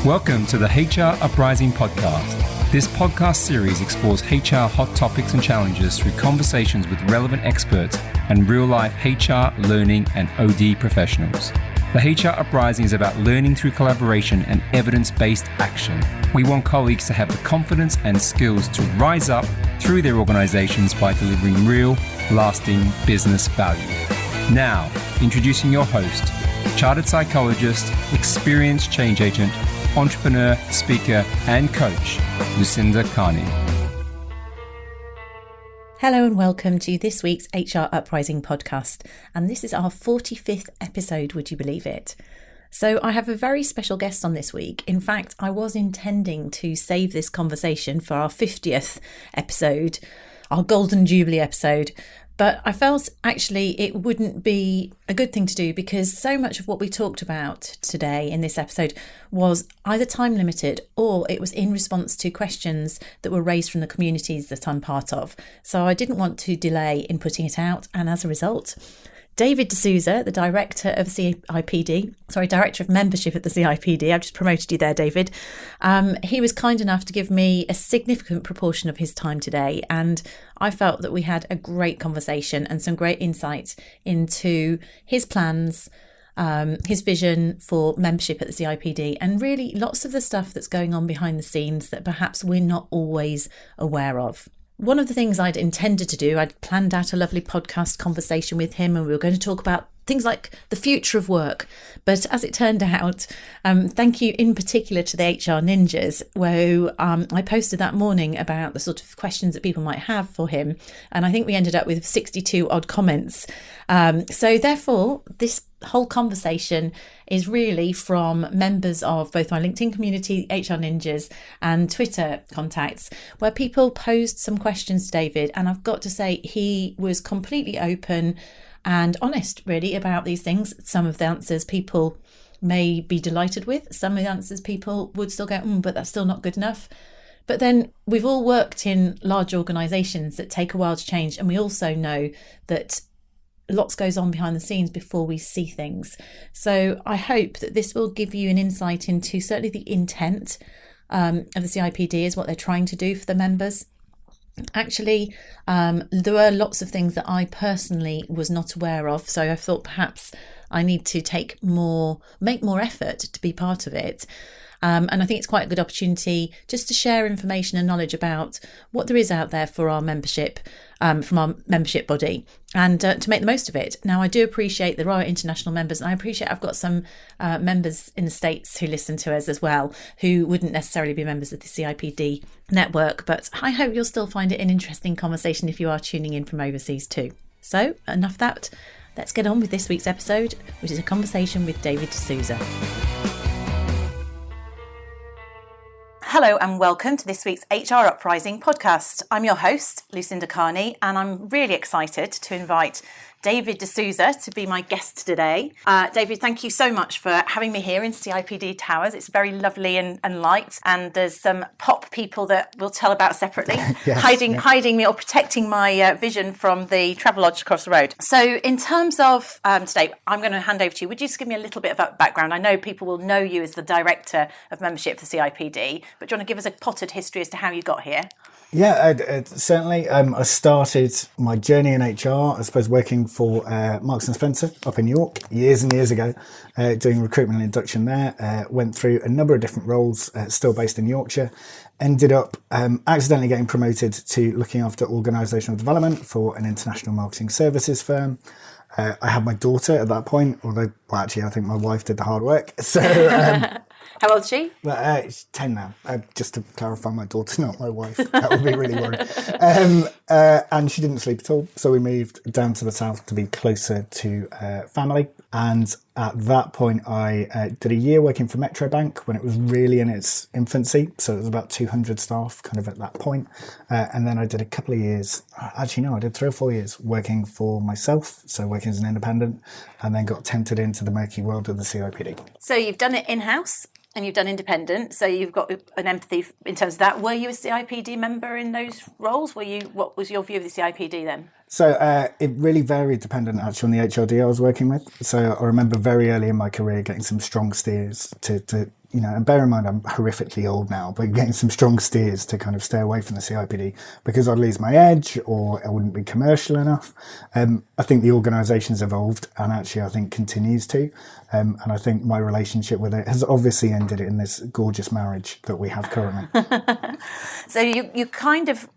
Welcome to the HR Uprising podcast. This podcast series explores HR hot topics and challenges through conversations with relevant experts and real-life HR, learning, and OD professionals. The HR Uprising is about learning through collaboration and evidence-based action. We want colleagues to have the confidence and skills to rise up through their organizations by delivering real, lasting business value. Now, introducing your host, chartered psychologist, experienced change agent, entrepreneur, speaker, and coach, Lucinda Carney. Hello and welcome to this week's HR Uprising podcast. And this is our 45th episode, would you believe it? So I have a very special guest on this week. In fact, I was intending to save this conversation for our 50th episode, our Golden Jubilee episode. But I felt actually it wouldn't be a good thing to do because so much of what we talked about today in this episode was either time limited or it was in response to questions that were raised from the communities that I'm part of. So I didn't want to delay in putting it out. And as a result, David D'Souza, the Director of Director of Membership at the CIPD, I've just promoted you there, David. He was kind enough to give me a significant proportion of his time today, and I felt that we had a great conversation and some great insight into his plans, his vision for membership at the CIPD, and really lots of the stuff that's going on behind the scenes that perhaps we're not always aware of. One of the things I'd intended to do, I'd planned out a lovely podcast conversation with him and we were going to talk about things like the future of work. But as it turned out, thank you in particular to the HR Ninjas, where I posted that morning about the sort of questions that people might have for him. And I think we ended up with 62 odd comments. So therefore, this whole conversation is really from members of both my LinkedIn community, HR Ninjas, and Twitter contacts, where people posed some questions to David. And I've got to say, he was completely open and honest, really, about these things. Some of the answers people may be delighted with. Some of the answers people would still go, but that's still not good enough. But then we've all worked in large organisations that take a while to change. And we also know that lots goes on behind the scenes before we see things. So I hope that this will give you an insight into certainly the intent of the CIPD is what they're trying to do for the members. Actually, there were lots of things that I personally was not aware of. So I thought perhaps I need to make more effort to be part of it. And I think it's quite a good opportunity just to share information and knowledge about what there is out there for our membership, from our membership body, and to make the most of it. Now, I do appreciate there are international members, and I appreciate I've got some members in the States who listen to us as well, who wouldn't necessarily be members of the CIPD network. But I hope you'll still find it an interesting conversation if you are tuning in from overseas too. So enough of that. Let's get on with this week's episode, which is a conversation with David D'Souza. Hello and welcome to this week's HR Uprising podcast. I'm your host, Lucinda Carney, and I'm really excited to invite David D'Souza to be my guest today. David, thank you so much for having me here in CIPD Towers. It's very lovely and light, and there's some pop people that we'll tell about separately, yes, hiding me or protecting my vision from the Travelodge across the road. So in terms of today, I'm going to hand over to you. Would you just give me a little bit of a background? I know people will know you as the Director of Membership for CIPD, but do you want to give us a potted history as to how you got here? Yeah, certainly. I started my journey in HR, I suppose, working for Marks & Spencer up in York years and years ago, doing recruitment and induction there. Went through a number of different roles, still based in Yorkshire. Ended up accidentally getting promoted to looking after organisational development for an international marketing services firm. I had my daughter at that point, although, well, actually, I think my wife did the hard work. So, how old is she? Well, she's 10 now. Just to clarify, my daughter, not my wife. That would be really worrying. And she didn't sleep at all. So we moved down to the south to be closer to family. And at that point, I did a year working for Metro Bank when it was really in its infancy. So it was about 200 staff kind of at that point. And then I did a couple of years, actually no, I did 3 or 4 years working for myself. So working as an independent, and then got tempted into the murky world of the CIPD. So you've done it in-house and you've done independent. So you've got an empathy in terms of that. Were you a CIPD member in those roles? What was your view of the CIPD then? So it really varied dependent actually on the HRD I was working with. So I remember very early in my career getting some strong steers to and bear in mind I'm horrifically old now, but getting some strong steers to kind of stay away from the CIPD because I'd lose my edge or I wouldn't be commercial enough. I think the organisation's evolved and actually I think continues to. And I think my relationship with it has obviously ended in this gorgeous marriage that we have currently. So you kind of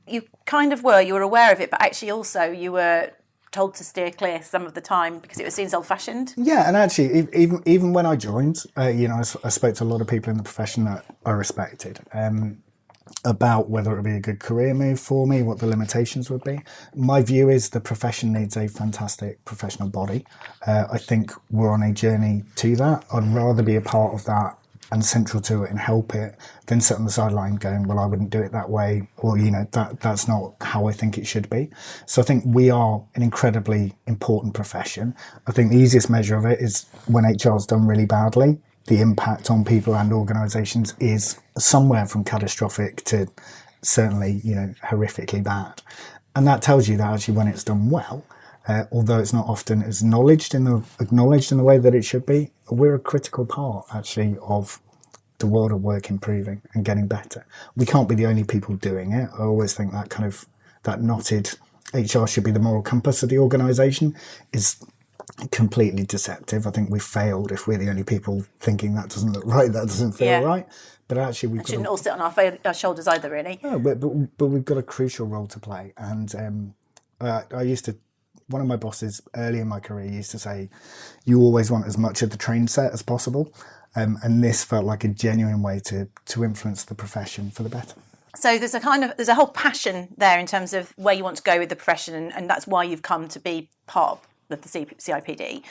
were aware of it, but actually also you were told to steer clear some of the time because it was seen as old-fashioned. Yeah, and actually, even when I joined, I spoke to a lot of people in the profession that I respected about whether it would be a good career move for me, what the limitations would be. My view is the profession needs a fantastic professional body. I think we're on a journey to that. I'd rather be a part of that and central to it and help it than sit on the sideline going, well, I wouldn't do it that way, or that's not how I think it should be. So I think we are an incredibly important profession. I think the easiest measure of it is when HR's done really badly, the impact on people and organisations is somewhere from catastrophic to certainly horrifically bad. And that tells you that actually when it's done well, although it's not often acknowledged in the way that it should be, we're a critical part actually of the world of work improving and getting better. We can't be the only people doing it. I always think that knotted HR should be the moral compass of the organisation is completely deceptive. I think we failed if we're the only people thinking that doesn't look right, that doesn't feel right. But actually, we shouldn't all sit on our shoulders either, really. No, but we've got a crucial role to play. And one of my bosses early in my career used to say, you always want as much of the train set as possible. And this felt like a genuine way to influence the profession for the better. So there's a whole passion there in terms of where you want to go with the profession, and that's why you've come to be part of the CIPD.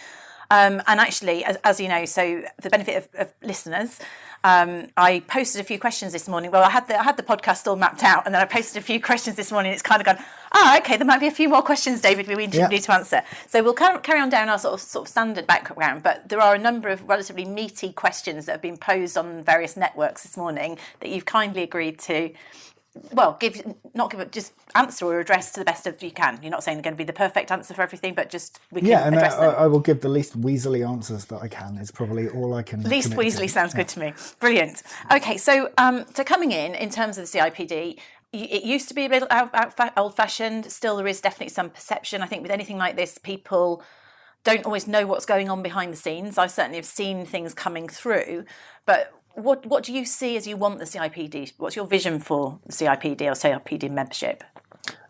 And actually, as you know, so for the benefit of listeners, I posted a few questions this morning. Well, I had the podcast all mapped out, and then I posted a few questions this morning. It's kind of gone, okay, there might be a few more questions, David, we need to answer. So we'll carry on down our sort of standard background, but there are a number of relatively meaty questions that have been posed on various networks this morning that you've kindly agreed to. Well, just answer or address to the best of you can. You're not saying they're going to be the perfect answer for everything, but just we can address them. I will give the least weaselly answers that I can. It's probably all I can. Least weaselly sounds good to me. Brilliant. Okay, so coming in terms of the CIPD, it used to be a little old-fashioned. Still, there is definitely some perception. I think with anything like this, people don't always know what's going on behind the scenes. I certainly have seen things coming through, but what do you see as you want the CIPD? What's your vision for the CIPD or CIPD membership?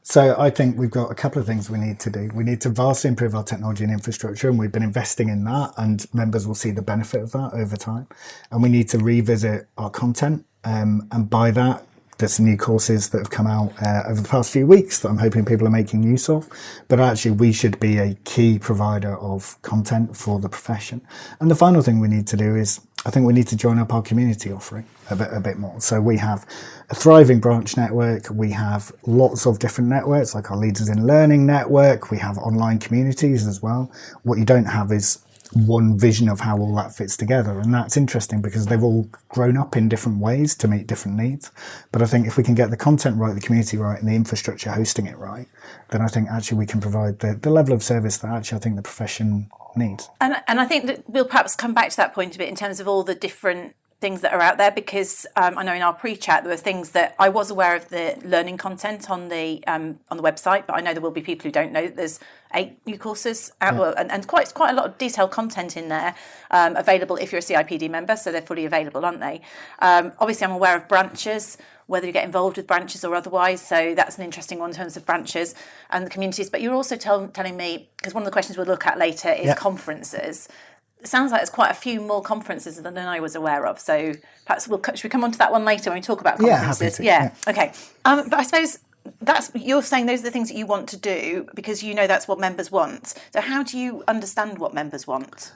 So I think we've got a couple of things we need to do. We need to vastly improve our technology and infrastructure, and we've been investing in that, and members will see the benefit of that over time. And we need to revisit our content, and by that, there's some new courses that have come out over the past few weeks that I'm hoping people are making use of. But actually, we should be a key provider of content for the profession. And the final thing we need to do is, I think we need to join up our community offering a bit more. So we have a thriving branch network. We have lots of different networks, like our Leaders in Learning network. We have online communities as well. What you don't have is one vision of how all that fits together. And that's interesting because they've all grown up in different ways to meet different needs. But I think if we can get the content right, the community right, and the infrastructure hosting it right, then I think actually we can provide the level of service that actually I think the profession needs. And I think that we'll perhaps come back to that point a bit in terms of all the different things that are out there, because I know in our pre-chat there were things that I was aware of the learning content on the website, but I know there will be people who don't know that there's 8 new courses out, and quite a lot of detailed content in there available if you're a CIPD member, so they're fully available, aren't they? Obviously, I'm aware of branches, whether you get involved with branches or otherwise, so that's an interesting one in terms of branches and the communities. But you're also telling me, because one of the questions we'll look at later is conferences. It sounds like there's quite a few more conferences than I was aware of. So perhaps should we come on to that one later when we talk about conferences? Yeah. Okay. But I suppose you're saying those are the things that you want to do because you know that's what members want. So how do you understand what members want?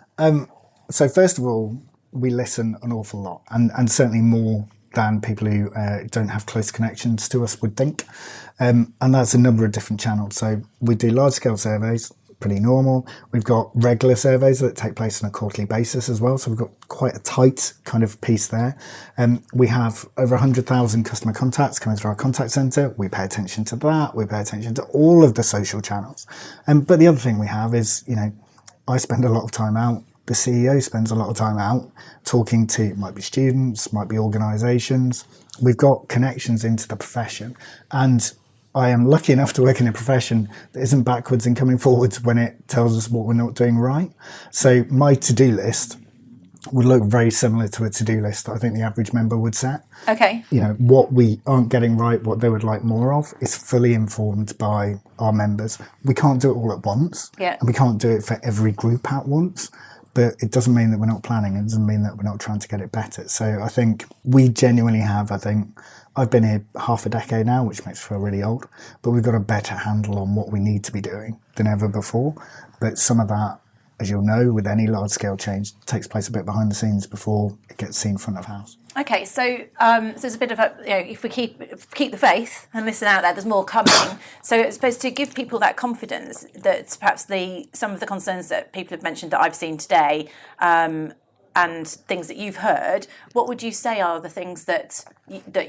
So first of all, we listen an awful lot, and certainly more than people who don't have close connections to us would think. And that's a number of different channels. So we do large-scale surveys, pretty normal. We've got regular surveys that take place on a quarterly basis as well. So we've got quite a tight kind of piece there. We have over 100,000 customer contacts coming through our contact centre. We pay attention to that. We pay attention to all of the social channels. But the other thing we have is, I spend a lot of time out The CEO spends a lot of time out talking to, might be students, might be organisations. We've got connections into the profession, and I am lucky enough to work in a profession that isn't backwards and coming forwards when it tells us what we're not doing right. So my to-do list would look very similar to a to-do list that I think the average member would set. Okay. You know, what we aren't getting right, what they would like more of, is fully informed by our members. We can't do it all at once, Yeah. and we can't do it for every group at once, but it doesn't mean that we're not planning. It doesn't mean that we're not trying to get it better. So I think we genuinely have, I've been here half a decade now, which makes me feel really old, but we've got a better handle on what we need to be doing than ever before. But some of that, as you'll know, with any large-scale change, takes place a bit behind the scenes before it gets seen front of house. Okay, so there's a bit of if we keep the faith and listen out there, there's more coming. So it's supposed to give people that confidence that perhaps some of the concerns that people have mentioned that I've seen today, and things that you've heard, what would you say are the things that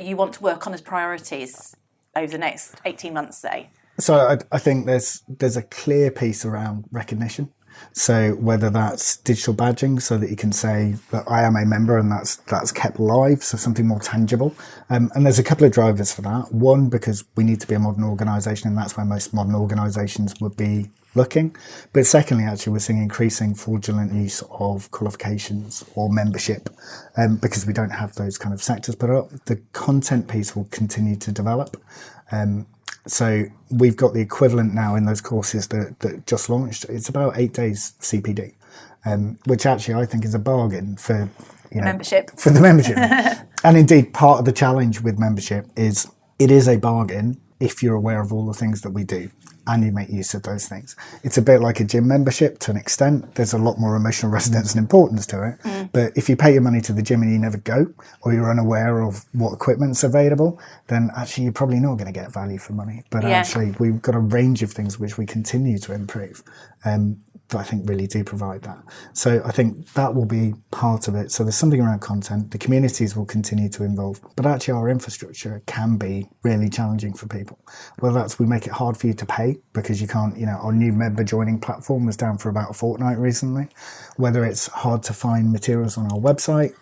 you want to work on as priorities over the next 18 months, say? So I think there's a clear piece around recognition. So whether that's digital badging, so that you can say that I am a member, and that's kept live, so something more tangible. And there's a couple of drivers for that. One, because we need to be a modern organisation, and that's where most modern organisations would be looking. But secondly, actually, we're seeing increasing fraudulent use of qualifications or membership, because we don't have those kind of sectors put up. The content piece will continue to develop. So we've got the equivalent now in those courses that just launched. It's about 8 days CPD, which actually I think is a bargain for membership. For the membership. And indeed, part of the challenge with membership is it is a bargain if you're aware of all the things that we do and you make use of those things. It's a bit like a gym membership to an extent. There's a lot more emotional resonance and importance to it. But if you pay your money to the gym and you never go, or you're unaware of what equipment's available, then actually you're probably not going to get value for money. But actually we've got a range of things which we continue to improve. That I think really do provide that. So I think that will be part of it. So there's something around content. The communities will continue to evolve, but actually our infrastructure can be really challenging for people. Whether that's we make it hard for you to pay because you can't, our new member joining platform was down for about a fortnight recently. Whether it's hard to find materials on our website,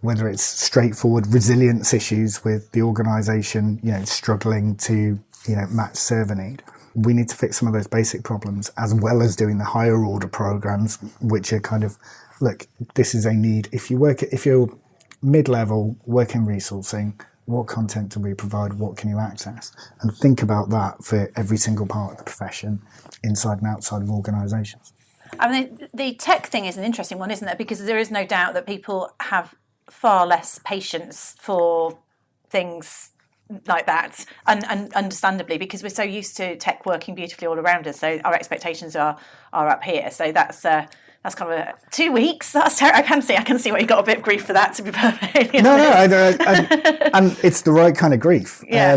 whether it's straightforward resilience issues with the organisation, struggling to, match server need. We need to fix some of those basic problems, as well as doing the higher order programs, which are kind of, look, this is a need. If you're mid-level, work in resourcing, what content do we provide? What can you access? And think about that for every single part of the profession, inside and outside of organisations. I mean, the tech thing is an interesting one, isn't it? Because there is no doubt that people have far less patience for things like that, and understandably, because we're so used to tech working beautifully all around us, so our expectations are up here. So that's kind of 2 weeks. That's terrible. I can see why you got a bit of grief for that, to be perfectly honest. And it's the right kind of grief, yeah.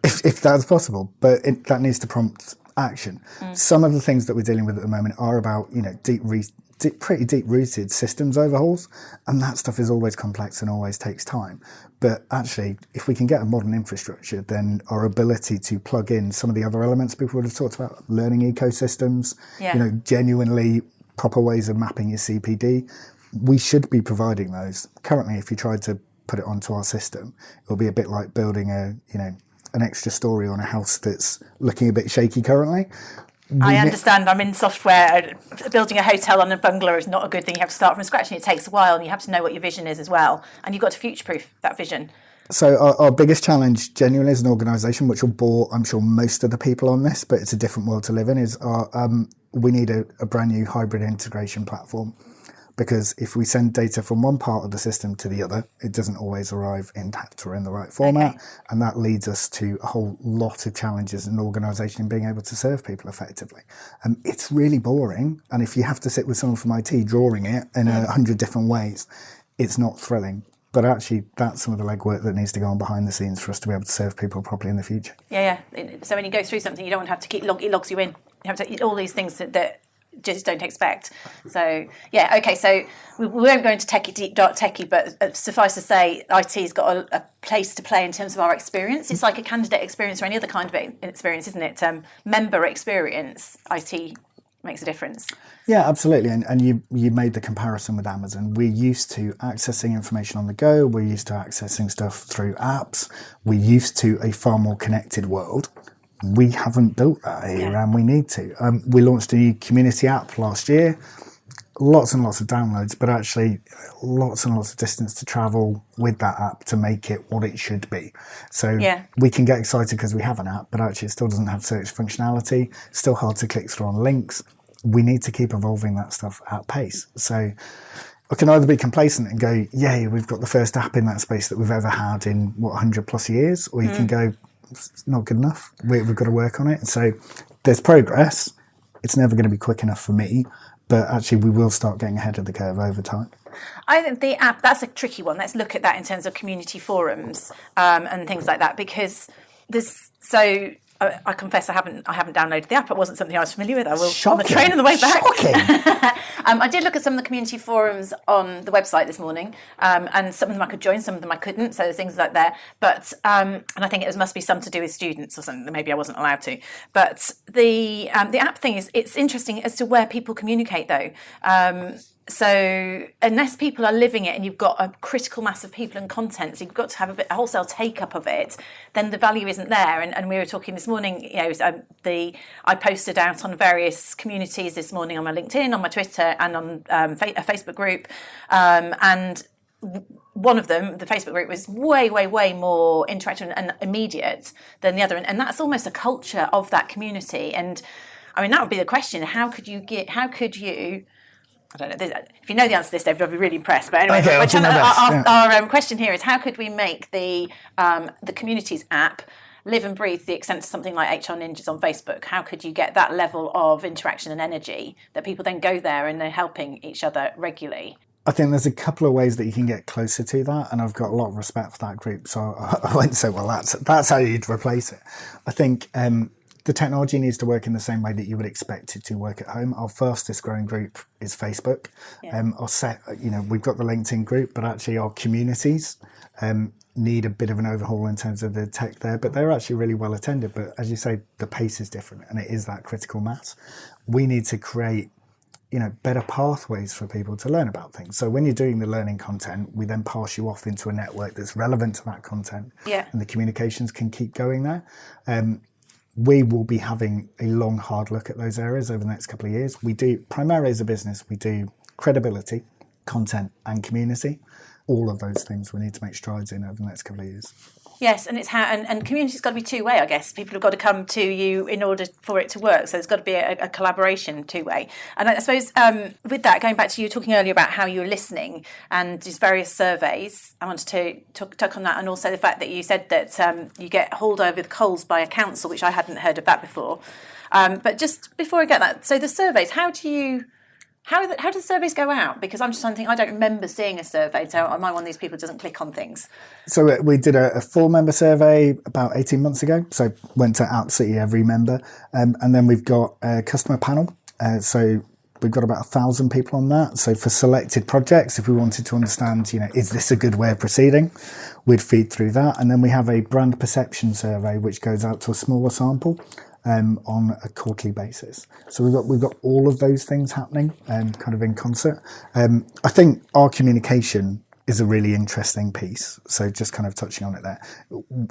If that's possible. But that needs to prompt action. Some of the things that we're dealing with at the moment are about pretty deep-rooted systems overhauls, and that stuff is always complex and always takes time. But actually, if we can get a modern infrastructure, then our ability to plug in some of the other elements people would have talked about, learning ecosystems, genuinely proper ways of mapping your CPD, we should be providing those. Currently, if you tried to put it onto our system, it will be a bit like building an extra story on a house that's looking a bit shaky currently. I understand. I'm in software. Building a hotel on a bungalow is not a good thing. You have to start from scratch, and it takes a while, and you have to know what your vision is as well. And you've got to future-proof that vision. So our biggest challenge, genuinely, as an organisation, which will bore, I'm sure, most of the people on this, but it's a different world to live in, is we need a brand new hybrid integration platform. Because if we send data from one part of the system to the other, it doesn't always arrive intact or in the right format. Okay. And that leads us to a whole lot of challenges in an organisation in being able to serve people effectively. It's really boring. And if you have to sit with someone from IT drawing it in 100 different ways, it's not thrilling. But actually, that's some of the legwork that needs to go on behind the scenes for us to be able to serve people properly in the future. Yeah. So when you go through something, you don't have to keep it logs you in. You have to all these things that just don't expect. So so we won't go into deep dark techie, but suffice to say, IT's got a place to play in terms of our experience. It's like a candidate experience or any other kind of experience, isn't it? Member experience, IT makes a difference. Yeah, absolutely. And you made the comparison with Amazon. We're used to accessing information on the go. We're used to accessing stuff through apps. We're used to a far more connected world. We haven't built that here, and we need to. We launched a new community app last year. Lots and lots of downloads, but actually lots and lots of distance to travel with that app to make it what it should be. So we can get excited because we have an app, but actually it still doesn't have search functionality. Still hard to click through on links. We need to keep evolving that stuff at pace. So I can either be complacent and go, yay, we've got the first app in that space that we've ever had in, 100 plus years, or you can go, it's not good enough. We've got to work on it. So there's progress. It's never going to be quick enough for me, but actually we will start getting ahead of the curve over time. I think the app, that's a tricky one. Let's look at that in terms of community forums and things like that, because I confess I haven't downloaded the app. It wasn't something I was familiar with. I will on the train on the way back. I did look at some of the community forums on the website this morning, and some of them I could join, some of them I couldn't. So there's things like that. But and I think it must be some to do with students or something that maybe I wasn't allowed to. But the app thing it's interesting as to where people communicate though. So unless people are living it and you've got a critical mass of people and content, so you've got to have a wholesale take-up of it, then the value isn't there. And we were talking this morning, I posted out on various communities this morning on my LinkedIn, on my Twitter, and on a Facebook group. And one of them, the Facebook group, was way, way, way more interactive and immediate than the other. And that's almost a culture of that community. And I mean, that would be the question. How could you I don't know. If you know the answer to this, David, I'll be really impressed. But anyway, our question here is: how could we make the communities app live and breathe to the extent of something like HR Ninjas on Facebook? How could you get that level of interaction and energy that people then go there and they're helping each other regularly? I think there's a couple of ways that you can get closer to that, and I've got a lot of respect for that group. So I won't say, well, that's how you'd replace it. I think the technology needs to work in the same way that you would expect it to work at home. Our fastest growing group is Facebook. We've got the LinkedIn group, but actually our communities need a bit of an overhaul in terms of the tech there, but they're actually really well attended. But as you say, the pace is different, and it is that critical mass. We need to create better pathways for people to learn about things. So when you're doing the learning content, we then pass you off into a network that's relevant to that content, and the communications can keep going there. We will be having a long, hard look at those areas over the next couple of years. We do, primarily as a business, we do credibility, content, and community. All of those things we need to make strides in over the next couple of years. Yes, and it's how and community's got to be two-way, I guess. People have got to come to you in order for it to work. So there's got to be a collaboration two-way. And I suppose with that, going back to you talking earlier about how you were listening and these various surveys, I wanted to talk on that, and also the fact that you said that you get hauled over the coals by a council, which I hadn't heard of that before. But just before I get that, so the surveys, how do the surveys go out? Because I'm just trying to think, I don't remember seeing a survey, so am I one of these people who doesn't click on things? So we did a 4-member survey about 18 months ago, so went to absolutely every member. And then we've got a customer panel. So we've got about 1,000 people on that. So for selected projects, if we wanted to understand, is this a good way of proceeding, we'd feed through that. And then we have a brand perception survey, which goes out to a smaller sample. On a quarterly basis. So we've got all of those things happening kind of in concert. I think our communication is a really interesting piece. So just kind of touching on it there.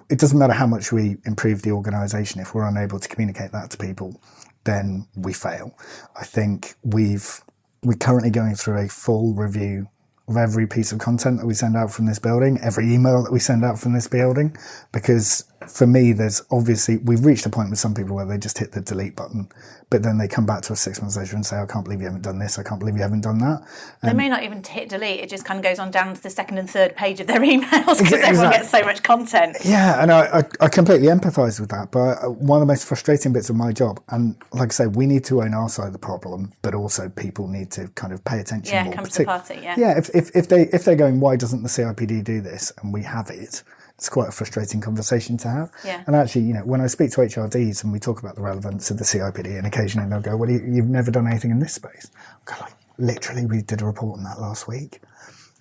It doesn't matter how much we improve the organisation. If we're unable to communicate that to people, then we fail. I think we're currently going through a full review of every piece of content that we send out from this building, every email that we send out from this building, because for me, we've reached a point with some people where they just hit the delete button, but then they come back to us 6 months later and say, I can't believe you haven't done this, I can't believe you haven't done that. They may not even hit delete, it just kind of goes on down to the second and third page of their emails because everyone gets so much content. Yeah, and I completely empathise with that, but one of the most frustrating bits of my job, and like I say, we need to own our side of the problem, but also people need to kind of pay attention more. Yeah, come to the party, yeah. Yeah, if they're going, why doesn't the CIPD do this, and we have it, it's quite a frustrating conversation to have. Yeah. And actually, when I speak to HRDs and we talk about the relevance of the CIPD, and occasionally they'll go, well, you've never done anything in this space. I go, literally, we did a report on that last week.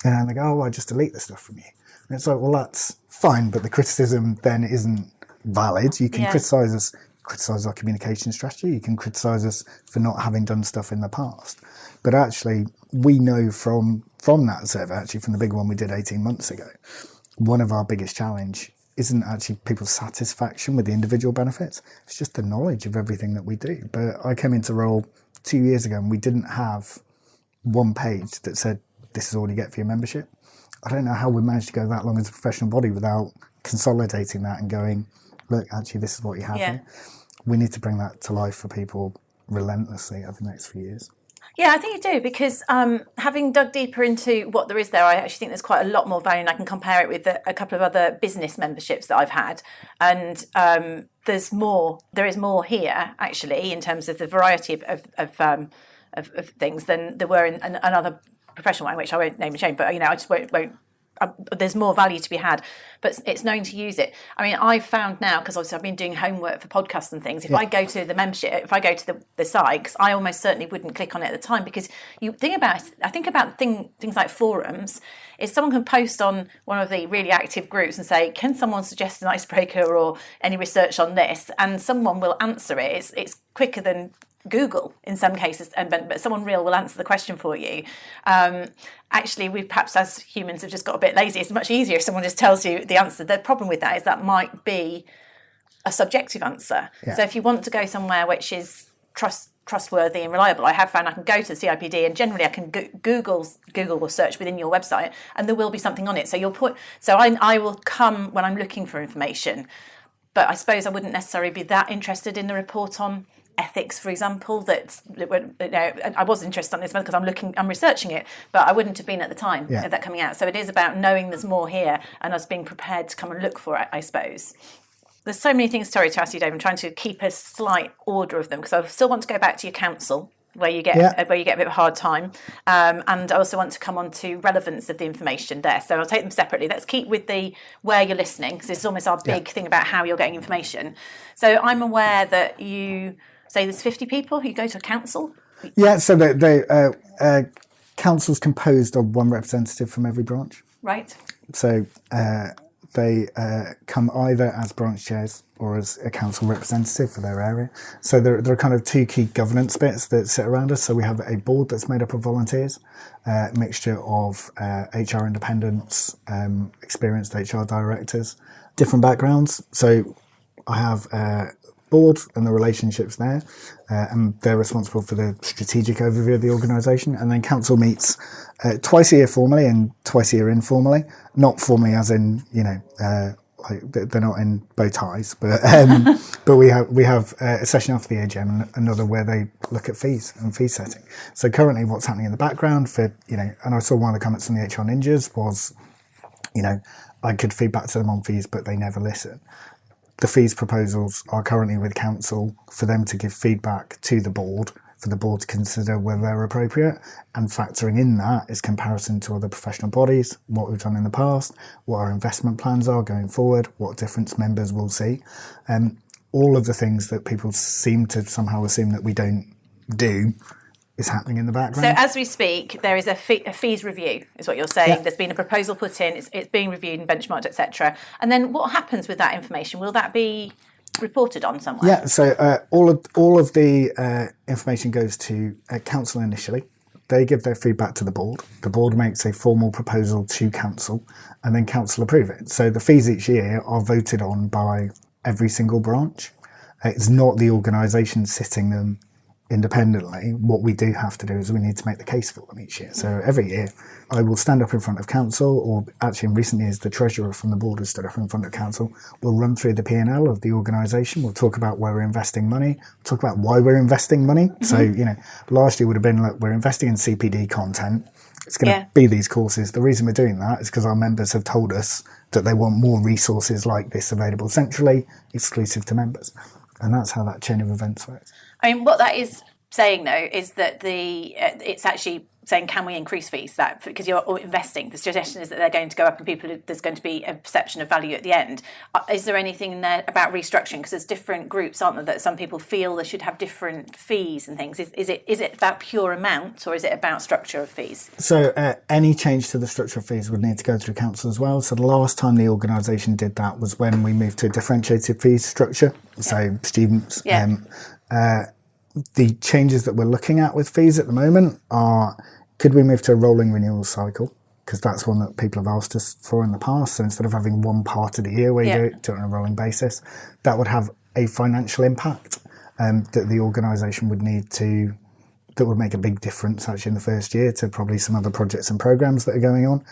And they go, I just delete the stuff from you. And it's like, well, that's fine, but the criticism then isn't valid. You can criticise us criticise our communication strategy, you can criticise us for not having done stuff in the past. But actually, we know from that survey, actually from the big one we did 18 months ago, one of our biggest challenge isn't actually people's satisfaction with the individual benefits. It's just the knowledge of everything that we do. But I came into role 2 years ago and we didn't have one page that said, this is all you get for your membership. I don't know how we managed to go that long as a professional body without consolidating that and going, look, actually, this is what you have here. We need to bring that to life for people relentlessly over the next few years. Yeah, I think you do, because having dug deeper into what there is there, I actually think there's quite a lot more value, and I can compare it with a couple of other business memberships that I've had. And there is more here, actually, in terms of the variety of things than there were in another professional one, which I won't name and shame, but I just won't there's more value to be had, but it's knowing to use it. I mean, I've found now, because obviously I've been doing homework for podcasts and things, if I go to the membership, if I go to the site, because I almost certainly wouldn't click on it at the time, because you think about it, I think about things like forums, is someone can post on one of the really active groups and say, can someone suggest an icebreaker or any research on this, and someone will answer it. It's quicker than Google in some cases, but someone real will answer the question for you. Actually, we perhaps as humans have just got a bit lazy. It's much easier if someone just tells you the answer. The problem with that is that might be a subjective answer. Yeah. So if you want to go somewhere which is trustworthy and reliable, I have found I can go to the CIPD and generally I can Google or search within your website and there will be something on it. So I will come when I'm looking for information, but I suppose I wouldn't necessarily be that interested in the report on ethics, for example. I was interested in this because I'm researching it, but I wouldn't have been at the time of that coming out. So it is about knowing there's more here and us being prepared to come and look for it, I suppose. There's so many things, sorry to ask you, Dave. I'm trying to keep a slight order of them because I still want to go back to your council, where you get a bit of a hard time, and I also want to come on to relevance of the information there. So I'll take them separately. Let's keep with the where you're listening, because it's almost our big thing about how you're getting information. So I'm aware that you say there's 50 people who go to a council. Yeah, so the council's composed of one representative from every branch. Right. So they come either as branch chairs or as a council representative for their area. So there are kind of two key governance bits that sit around us. So we have a board that's made up of volunteers, a mixture of HR independents, experienced HR directors, different backgrounds. So I have board and the relationships there, and they're responsible for the strategic overview of the organisation. And then council meets twice a year formally and twice a year informally. Not formally as in, like they're not in bow ties, but we have a session after the AGM and another where they look at fees and fee setting. So currently what's happening in the background for, and I saw one of the comments from the HR Ninjas was, I could feed back to them on fees, but they never listen. The fees proposals are currently with council for them to give feedback to the board, for the board to consider whether they're appropriate, and factoring in that is comparison to other professional bodies, what we've done in the past, what our investment plans are going forward, what difference members will see. All of the things that people seem to somehow assume that we don't do is happening in the background. So as we speak, there is a fees review, is what you're saying. Yeah. There's been a proposal put in, it's being reviewed and benchmarked, etc. And then what happens with that information? Will that be reported on somewhere? Yeah, so all of the information goes to council initially. They give their feedback to the board. The board makes a formal proposal to council, and then council approve it. So the fees each year are voted on by every single branch. It's not the organisation sitting them independently. What we do have to do is we need to make the case for them each year. So every year I will stand up in front of council, or actually in recent years the treasurer from the board has stood up in front of council. We'll run through the P&L of the organisation. We'll talk about where we're investing money, talk about why we're investing money. Mm-hmm. So, last year would have been like, we're investing in CPD content. It's going to be these courses. The reason we're doing that is because our members have told us that they want more resources like this available centrally, exclusive to members. And that's how that chain of events works. I mean, what that is saying, though, is that it's actually saying, can we increase fees? That because you're investing, the suggestion is that they're going to go up, and there's going to be a perception of value at the end. Is there anything in there about restructuring? Because there's different groups, aren't there, that some people feel they should have different fees and things. Is it about pure amount, or is it about structure of fees? So any change to the structure of fees would need to go through council as well. So the last time the organisation did that was when we moved to a differentiated fees structure. So students. The changes that we're looking at with fees at the moment are, could we move to a rolling renewal cycle? Because that's one that people have asked us for in the past. So instead of having one part of the year where you do it on a rolling basis, that would have a financial impact that the organisation would need to, that would make a big difference actually in the first year to probably some other projects and programmes that are going on.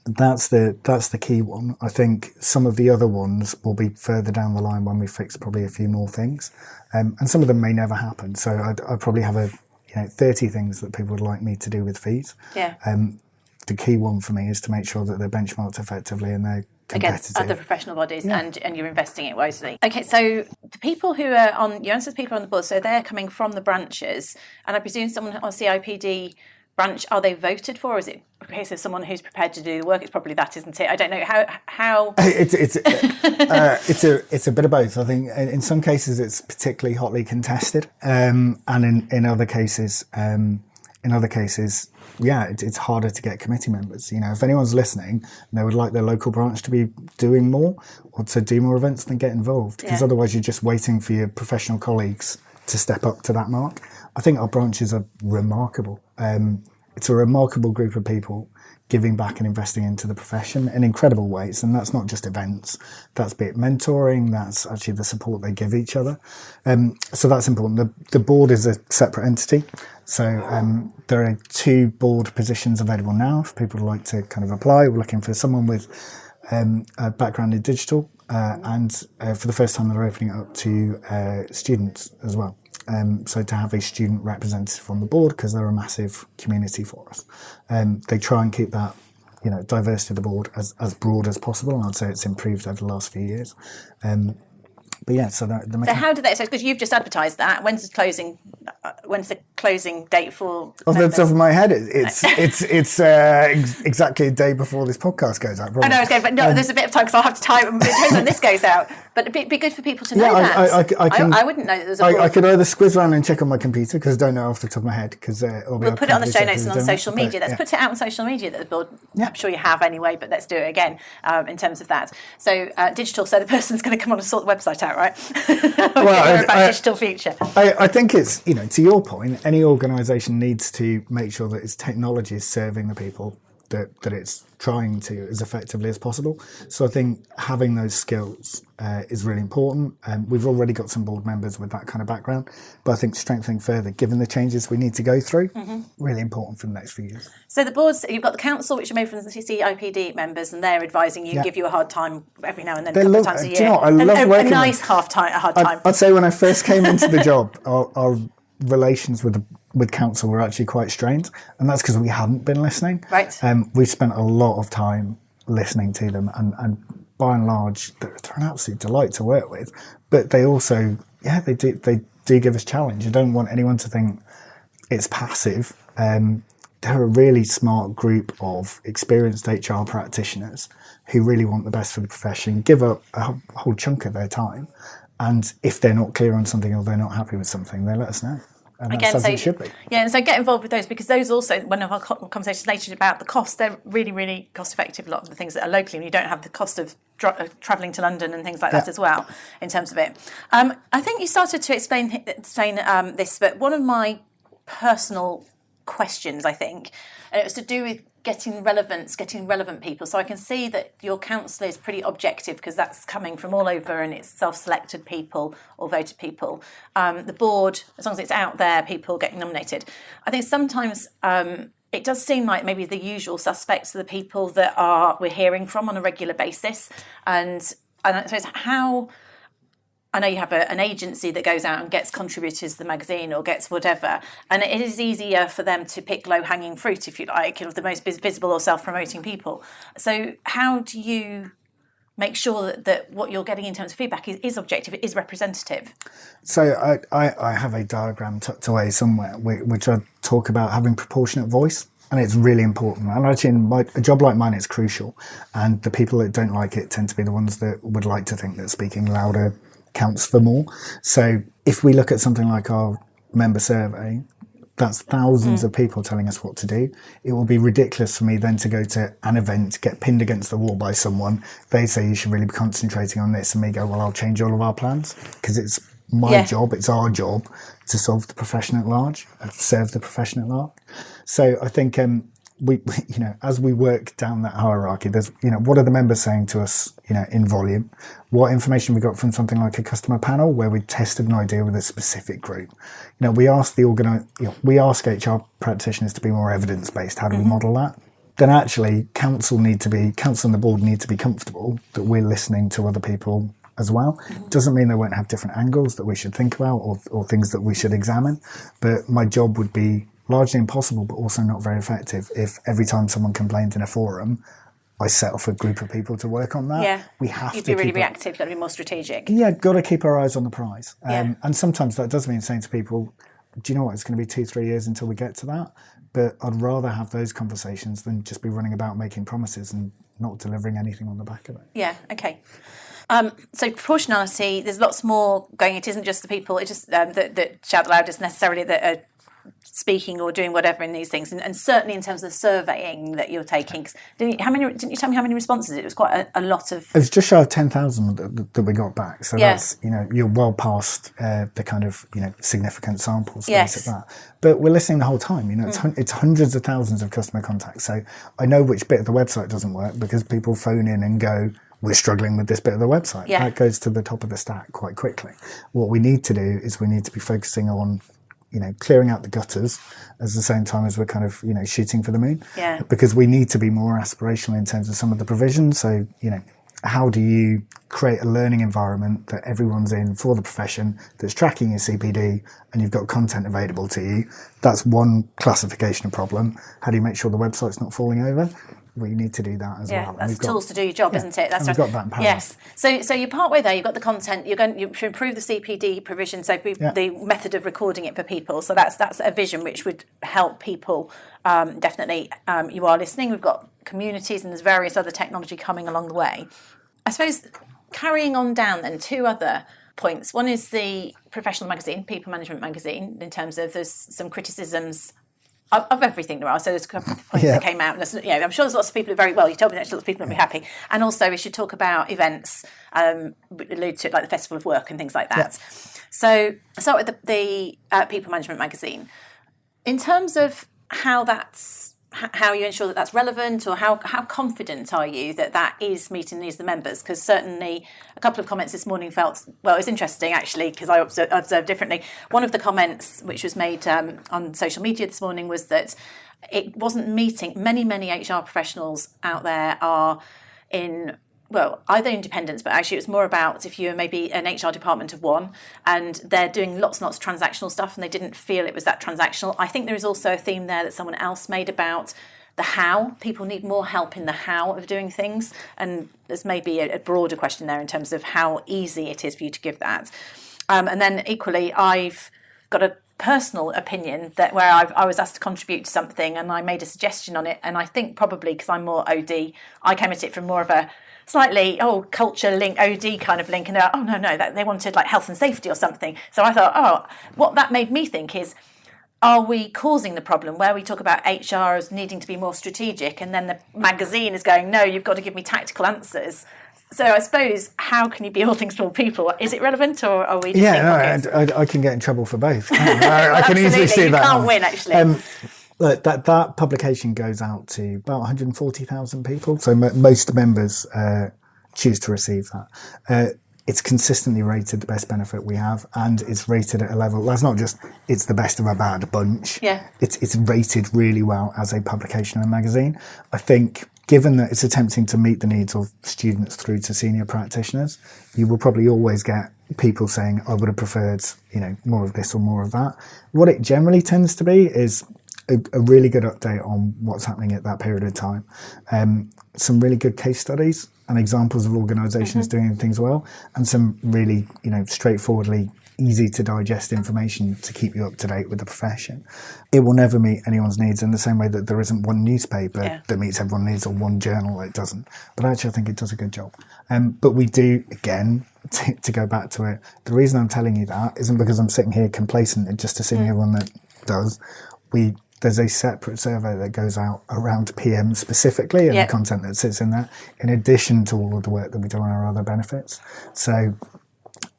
That's the key one. I think some of the other ones will be further down the line when we fix probably a few more things. And some of them may never happen. So I'd probably have 30 things that people would like me to do with fees. Yeah. The key one for me is to make sure that they're benchmarked effectively and they're competitive. Against other professional bodies, and you're investing it wisely. Okay, so the people who are on, you answered people on the board, so they're coming from the branches, and I presume someone on CIPD branch, are they voted for, or is it a case of someone who's prepared to do the work? It's probably that, isn't it? I don't know how. It's a bit of both. I think in some cases it's particularly hotly contested, and in other cases, it's harder to get committee members. If anyone's listening and they would like their local branch to be doing more or to do more events, then get involved, because otherwise you're just waiting for your professional colleagues to step up to that mark. I think our branches are remarkable. It's a remarkable group of people giving back and investing into the profession in incredible ways. And that's not just events, that's be it mentoring, that's actually the support they give each other. So that's important. The board is a separate entity. So there are 2 board positions available now if people would like to kind of apply. We're looking for someone with a background in digital and for the first time they're opening it up to students as well. So to have a student representative on the board, because they're a massive community for us. They try and keep that, diversity of the board as broad as possible, and I'd say it's improved over the last few years. But yeah, so how do they? So because you've just advertised that, when's the closing date for? Off the top of my head, it's exactly a day before this podcast goes out. Probably. I know it's going, but no, there's a bit of time because I'll have to time. It depends when this goes out. But it'd be good for people to know that. I wouldn't know that there's a board. I could either squiz around and check on my computer because I don't know off the top of my head. Because we'll put it on the show notes and on social media. Let's put it out on social media that the board. I'm sure you have anyway, but let's do it again in terms of that. So digital. So the person's going to come on and sort the website out, right? Well, about digital future. I think it's to your point, any organisation needs to make sure that its technology is serving the people that it's trying to as effectively as possible. So I think having those skills is really important. We've already got some board members with that kind of background, but I think strengthening further, given the changes we need to go through, really important for the next few years. So the boards, you've got the council, which are made from the CIPD members, and they're advising you, give you a hard time every now and then, a couple of times a year. Do you know what? I love working a nice hard time. I'd say when I first came into the job, our relations with council were actually quite strained, and that's because we hadn't been listening. Right. We spent a lot of time listening to them, and by and large, they're an absolute delight to work with. But they also, they do give us challenge. I don't want anyone to think it's passive. They're a really smart group of experienced HR practitioners who really want the best for the profession, give up a whole chunk of their time, and if they're not clear on something or they're not happy with something, they let us know. And again, so it should be. Yeah, and so get involved with those, because those also, one of our conversations later about the cost, they're really, really cost effective, a lot of the things that are locally, and you don't have the cost of travelling to London and things like that as well, in terms of it. I think you started to explain this, but one of my personal questions, I think, and it was to do with getting relevant people. So I can see that your council is pretty objective, because that's coming from all over and it's self-selected people or voted people. The board, as long as it's out there, people getting nominated. I think sometimes it does seem like maybe the usual suspects are the people that we're hearing from on a regular basis. And I suppose I know you have an agency that goes out and gets contributors to the magazine or gets whatever, and it is easier for them to pick low-hanging fruit, if you like, of the most visible or self-promoting people. So how do you make sure that what you're getting in terms of feedback is objective, it is representative? So I have a diagram tucked away somewhere which I talk about having proportionate voice, and it's really important. And actually in a job like mine, it's crucial. And the people that don't like it tend to be the ones that would like to think that speaking louder counts for more. So if we look at something like our member survey, that's thousands of people telling us what to do. It will be ridiculous for me then to go to an event, get pinned against the wall by someone. They say you should really be concentrating on this, and me go, well, I'll change all of our plans, because it's my job, it's our job to solve the profession at large, serve the profession at large. So I think we as we work down that hierarchy, there's, what are the members saying to us, in volume? What information we got from something like a customer panel where we tested an idea with a specific group? We ask we ask HR practitioners to be more evidence-based. How do we model that? Then actually council and the board need to be comfortable that we're listening to other people as well. Doesn't mean they won't have different angles that we should think about or things that we should examine. But my job would be largely impossible, but also not very effective, if every time someone complained in a forum, I set off a group of people to work on that. Yeah, we have you'd to be really reactive, got to be more strategic. Yeah, got to keep our eyes on the prize. And sometimes that does mean saying to people, do you know what, it's going to be 2-3 years until we get to that. But I'd rather have those conversations than just be running about making promises and not delivering anything on the back of it. Yeah, okay. So proportionality, there's lots more going. It isn't just the people, it's just that shout the loudest necessarily that are speaking or doing whatever in these things, and certainly in terms of the surveying that you're taking. Didn't you tell me how many responses? It was quite a lot of. It was just shy of 10,000 that we got back. So that's you're well past the kind of significant samples. Things like that. But we're listening the whole time. It's hundreds of thousands of customer contacts. So I know which bit of the website doesn't work because people phone in and go, we're struggling with this bit of the website. Yeah. That goes to the top of the stack quite quickly. What we need to do is we need to be focusing on clearing out the gutters at the same time as we're kind of, shooting for the moon. Yeah. Because we need to be more aspirational in terms of some of the provisions. So, how do you create a learning environment that everyone's in for the profession, that's tracking your CPD, and you've got content available to you? That's one classification of problem. How do you make sure the website's not falling over? Well, you need to do that as well. Yeah, that's tools to do your job, isn't it? That's we've got that in parallel. Yes. So you're part way there. You've got the content. You should improve the CPD provision. So the method of recording it for people. So that's a vision which would help people. Definitely, you are listening. We've got communities and there's various other technology coming along the way. I suppose carrying on down then, two other points. One is the professional magazine, People Management Magazine, in terms of there's some criticisms of everything there are. So there's a couple of points that came out. And I'm sure there's lots of people who are very well. You told me that lots of people will be happy. And also we should talk about events, allude to it like the Festival of Work and things like that. Yeah. So I'll start with the People Management Magazine. In terms of how you ensure that that's relevant, or how confident are you that is meeting the needs of the members? Because certainly a couple of comments this morning it was interesting actually, because I observed differently. One of the comments which was made on social media this morning was that it wasn't meeting. Many HR professionals out there are in, either independence, but actually it was more about if you're maybe an HR department of one and they're doing lots and lots of transactional stuff and they didn't feel it was that transactional. I think there is also a theme there that someone else made about the how. People need more help in the how of doing things. And there's maybe a broader question there in terms of how easy it is for you to give that. And then equally, I've got a personal opinion that where I was asked to contribute to something and I made a suggestion on it. And I think probably because I'm more OD, I came at it from more of a slightly culture link, OD kind of link, and they're no, they wanted like health and safety or something. So I thought, what that made me think is, are we causing the problem where we talk about HR as needing to be more strategic, and then the magazine is going, no, you've got to give me tactical answers. So I suppose, how can you be all things to all people? Is it relevant, or are we just I can get in trouble for both. I can easily see that. You can't win, actually. Look, that publication goes out to about 140,000 people. So most members choose to receive that. It's consistently rated the best benefit we have, and it's rated at a level. That's not just it's the best of a bad bunch. Yeah. It's rated really well as a publication and magazine. I think, given that it's attempting to meet the needs of students through to senior practitioners, you will probably always get people saying, I would have preferred, more of this or more of that. What it generally tends to be is a really good update on what's happening at that period of time. Some really good case studies and examples of organisations doing things well, and some really, straightforwardly easy to digest information to keep you up to date with the profession. It will never meet anyone's needs in the same way that there isn't one newspaper that meets everyone's needs or one journal that doesn't. But actually, I think it does a good job. But we do, again, to go back to it, the reason I'm telling you that isn't because I'm sitting here complacent and just assuming everyone that does. There's a separate survey that goes out around PM specifically and the content that sits in that, in addition to all of the work that we do on our other benefits. So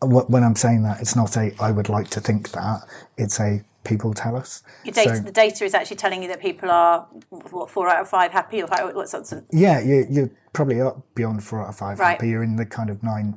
when I'm saying that, it's not I would like to think that, it's people tell us. The data is actually telling you that people are, 4 out of 5 happy, or what sorts of... Yeah, you're probably up beyond 4 out of 5 happy. You're in the kind of 9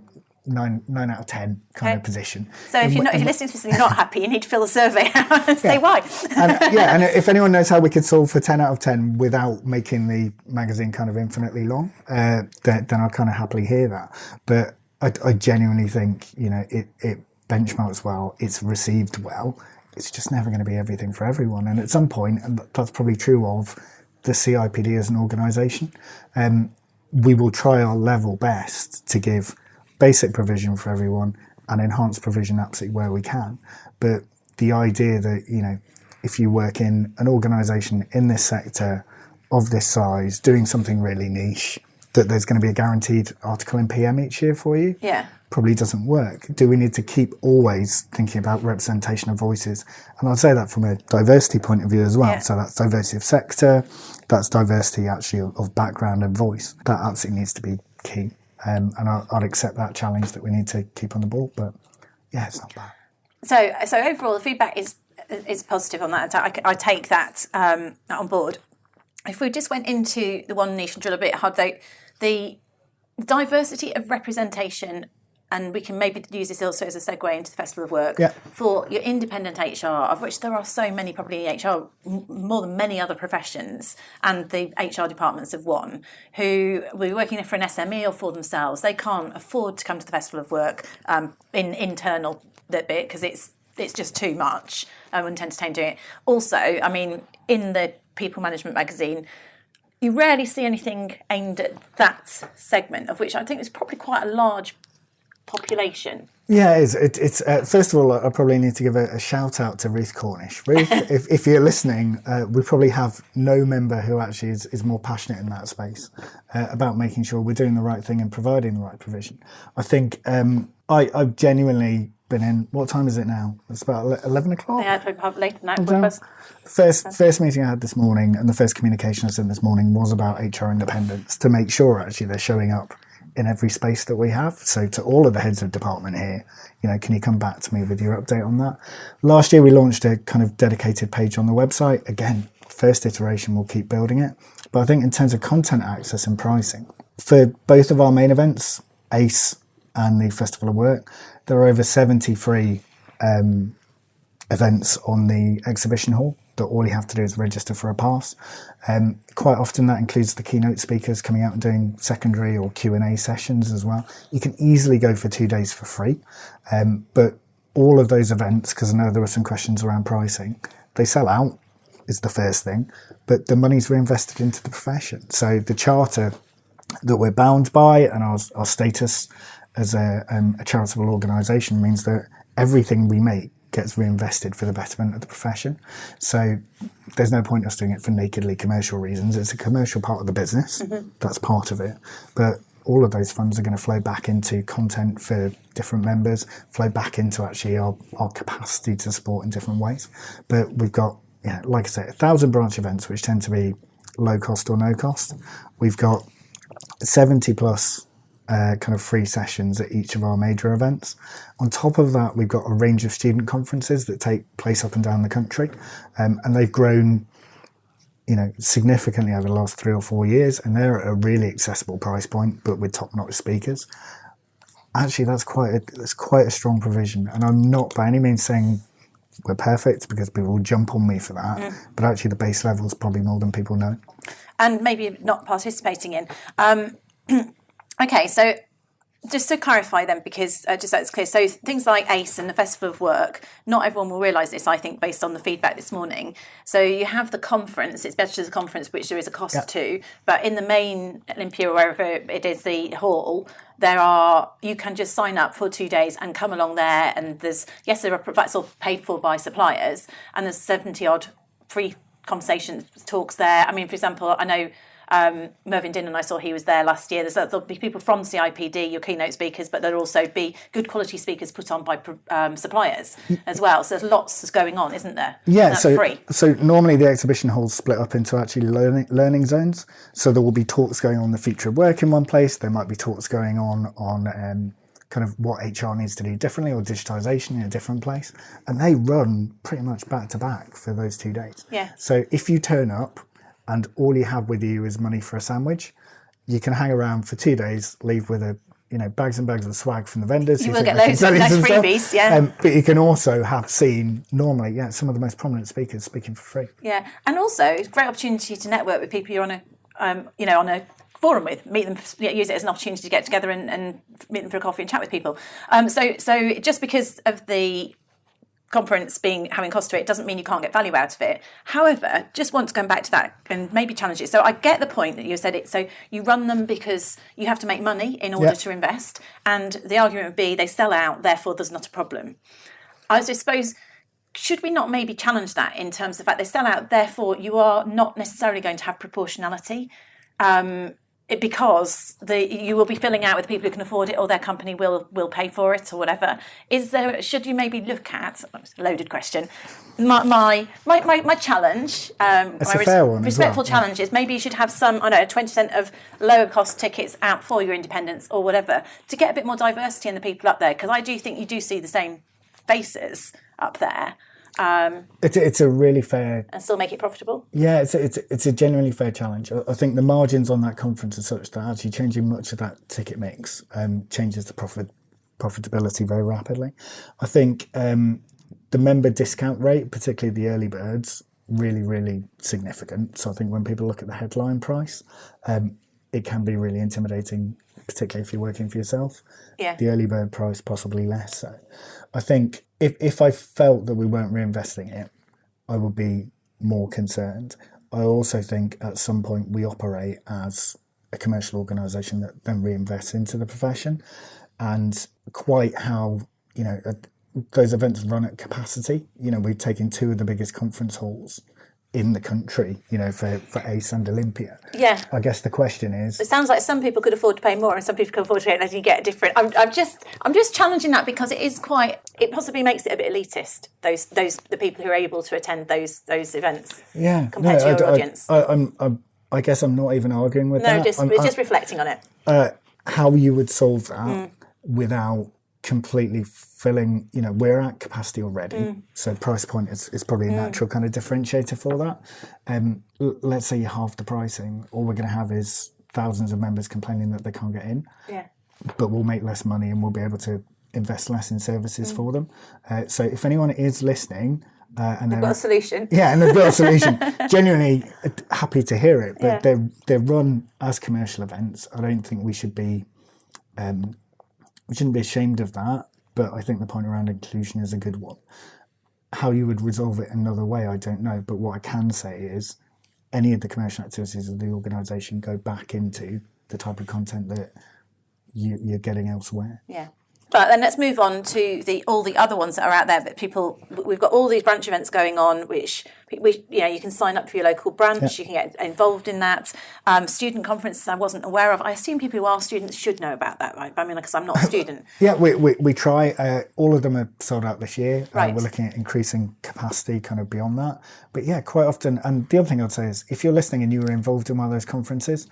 out of 10 kind of position. So if you're listening to this and you're not happy, you need to fill the survey out and say why. and if anyone knows how we could solve for 10 out of 10 without making the magazine kind of infinitely long, then I'll kind of happily hear that. But I genuinely think, it benchmarks well, it's received well. It's just never going to be everything for everyone. And at some point, and that's probably true of the CIPD as an organisation, we will try our level best to give basic provision for everyone and enhanced provision absolutely where we can. But the idea that, if you work in an organisation in this sector of this size, doing something really niche, that there's going to be a guaranteed article in PM each year for you, probably doesn't work. Do we need to keep always thinking about representation of voices? And I'll say that from a diversity point of view as well. So that's diversity of sector, that's diversity actually of background and voice. That absolutely needs to be key. And I'd accept that challenge that we need to keep on the ball, but it's not bad. So overall, the feedback is positive on that. I take that on board. If we just went into the one niche and drill a bit harder, the diversity of representation, and we can maybe use this also as a segue into the Festival of Work, for your independent HR, of which there are so many, probably HR, more than many other professions, and the HR departments of one, who will be working for an SME or for themselves. They can't afford to come to the Festival of Work in internal bit because it's just too much. I wouldn't entertain doing it. Also, I mean, in the People Management magazine, you rarely see anything aimed at that segment, of which I think is probably quite a large population. Yeah, it is. It's first of all, I probably need to give a shout out to Ruth Cornish. Ruth, if you're listening, we probably have no member who actually is more passionate in that space about making sure we're doing the right thing and providing the right provision. I think I've genuinely been in, what time is it now? It's about 11 o'clock? Yeah, probably later than that. First meeting I had this morning and the first communication I sent this morning was about HR independence, to make sure actually they're showing up in every space that we have. So to all of the heads of department here, can you come back to me with your update on that? Last year we launched a kind of dedicated page on the website. Again, first iteration, we'll keep building it. But I think in terms of content access and pricing, for both of our main events, ACE and the Festival of Work, there are over 70 free events on the exhibition hall that all you have to do is register for a pass. Quite often that includes the keynote speakers coming out and doing secondary or Q&A sessions as well. You can easily go for 2 days for free. But all of those events, because I know there were some questions around pricing, they sell out is the first thing, but the money's reinvested into the profession. So the charter that we're bound by and our status as a charitable organisation means that everything we make gets reinvested for the betterment of the profession. So there's no point us doing it for nakedly commercial reasons. It's a commercial part of the business. That's part of it. But all of those funds are going to flow back into content for different members, flow back into actually our capacity to support in different ways. But we've got, like I said, 1,000 branch events, which tend to be low cost or no cost. We've got 70 plus kind of free sessions at each of our major events. On top of that, we've got a range of student conferences that take place up and down the country, and they've grown, significantly over the last 3 or 4 years, and they're at a really accessible price point, but with top-notch speakers. Actually, that's quite a strong provision, and I'm not by any means saying we're perfect, because people will jump on me for that. But actually, the base level is probably more than people know, and maybe not participating in. Okay, so Just to clarify then, because just so it's clear, so things like ACE and the Festival of Work, not everyone will realise this, I think, based on the feedback this morning. So you have the conference, it's Bachelor's Conference, which there is a cost to, but in the main Olympia, or wherever it is, the hall, you can just sign up for 2 days and come along there, and that's all paid for by suppliers, and there's 70 odd free conversations, talks there. I mean, for example, I know Mervyn Dinnan, I saw he was there last year. There'll be people from CIPD, your keynote speakers, but there'll also be good quality speakers put on by suppliers as well. So there's lots going on, isn't there? Yeah, that's so free. So normally the exhibition hall's split up into actually learning zones. So there will be talks going on the future of work in one place. There might be talks going on kind of what HR needs to do differently, or digitisation in a different place. And they run pretty much back to back for those 2 days. Yeah. So if you turn up and all you have with you is money for a sandwich, you can hang around for 2 days, leave with bags and bags of swag from the vendors. You will get loads of freebies, yeah. But you can also have seen normally, some of the most prominent speakers speaking for free. Yeah, and also it's a great opportunity to network with people you're on a forum with, meet them, use it as an opportunity to get together and meet them for a coffee and chat with people. So just because of the conference having cost to it doesn't mean you can't get value out of it. However, just want to go back to that and maybe challenge it. So I get the point that you said it. So you run them because you have to make money in order to invest, and the argument would be they sell out, therefore there's not a problem. I suppose, should we not maybe challenge that in terms of the fact they sell out, therefore you are not necessarily going to have proportionality? Because you will be filling out with people who can afford it, or their company will pay for it, or whatever. Should you maybe look at, a loaded question, my challenge, it's a fair one, respectful as well. challenge is maybe you should have some, 20% of lower cost tickets out for your independents or whatever, to get a bit more diversity in the people up there, because I do think you do see the same faces up there. It's a really fair, and still make it profitable. Yeah, it's a genuinely fair challenge. I think the margins on that conference are such that actually changing much of that ticket mix changes the profitability very rapidly. I think the member discount rate, particularly the early birds, really, really significant. So I think when people look at the headline price, it can be really intimidating, particularly if you're working for yourself. Yeah. The early bird price possibly less so. I think if I felt that we weren't reinvesting it, I would be more concerned. I also think at some point we operate as a commercial organisation that then reinvests into the profession, and quite how, those events run at capacity. We've taken 2 of the biggest conference halls in the country, for ACE and Olympia. Yeah. I guess the question is, it sounds like some people could afford to pay more and some people can afford to pay less. You get different. I'm just challenging that, because it possibly makes it a bit elitist. The people who are able to attend those events. Yeah. Compared to your audience. I guess I'm not even arguing with that. No, just reflecting on it. How you would solve that without completely filling, we're at capacity already, so price point is probably a natural kind of differentiator for that. Let's say you halve the pricing, all we're going to have is thousands of members complaining that they can't get in, but we'll make less money and we'll be able to invest less in services for them. So if anyone is listening and they've got a solution, and they've got a solution, genuinely happy to hear it, but they're run as commercial events. I don't think we should be we shouldn't be ashamed of that, but I think the point around inclusion is a good one. How you would resolve it another way, I don't know. But what I can say is any of the commercial activities of the organisation go back into the type of content that you're getting elsewhere. Yeah. But then let's move on to all the other ones that are out there. But we've got all these branch events going on, which you can sign up for your local branch. You can get involved in that. Student conferences I wasn't aware of. I assume people who are students should know about that, right? I mean, because I'm not a student. Yeah, we try. All of them are sold out this year. Right. We're looking at increasing capacity kind of beyond that. But yeah, quite often. And the other thing I'd say is, if you're listening and you were involved in one of those conferences,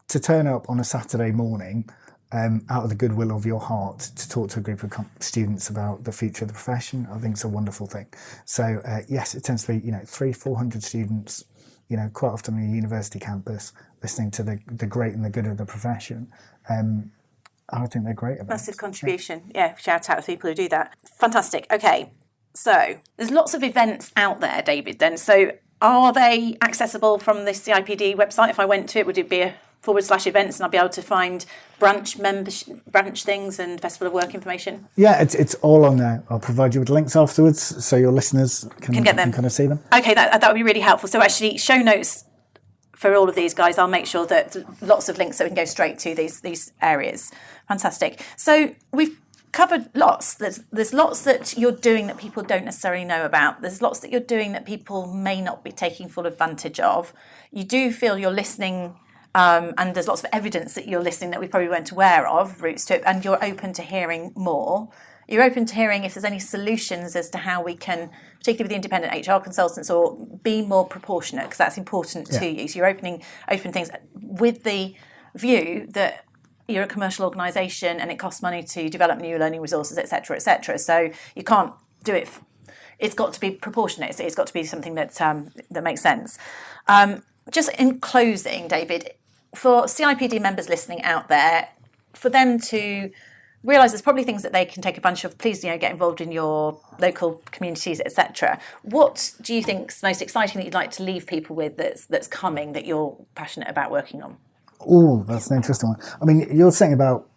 to turn up on a Saturday morning, out of the goodwill of your heart, to talk to a group of students about the future of the profession, I think it's a wonderful thing. So yes, it tends to be 300-400 students, quite often on a university campus, listening to the great and the good of the profession. I think they're great. Massive contribution. Yeah, shout out to people who do that. Fantastic. Okay, so there's lots of events out there, David. Then, so are they accessible from the CIPD website? If I went to it, would it be /events, and I'll be able to find branch things and Festival of Work information? Yeah, it's all on there. I'll provide you with links afterwards so your listeners can get them, can kind of see them. Okay, that would be really helpful. So actually, show notes for all of these guys, I'll make sure that lots of links so we can go straight to these areas. Fantastic. So we've covered lots. There's lots that you're doing that people don't necessarily know about. There's lots that you're doing that people may not be taking full advantage of. You do feel you're listening, and there's lots of evidence that you're listening that we probably weren't aware of, routes to it, and you're open to hearing more. You're open to hearing if there's any solutions as to how we can, particularly with the independent HR consultants, or be more proportionate, because that's important to you. So you're open things with the view that you're a commercial organisation and it costs money to develop new learning resources, etc., etc. So you can't do it. It's got to be proportionate. It's got to be something that makes sense. Just in closing, David, for CIPD members listening out there, for them to realise there's probably things that they can take advantage of. Please, get involved in your local communities, etc. What do you think's most exciting that you'd like to leave people with that's coming that you're passionate about working on? Oh, that's an interesting one. I mean, you're saying about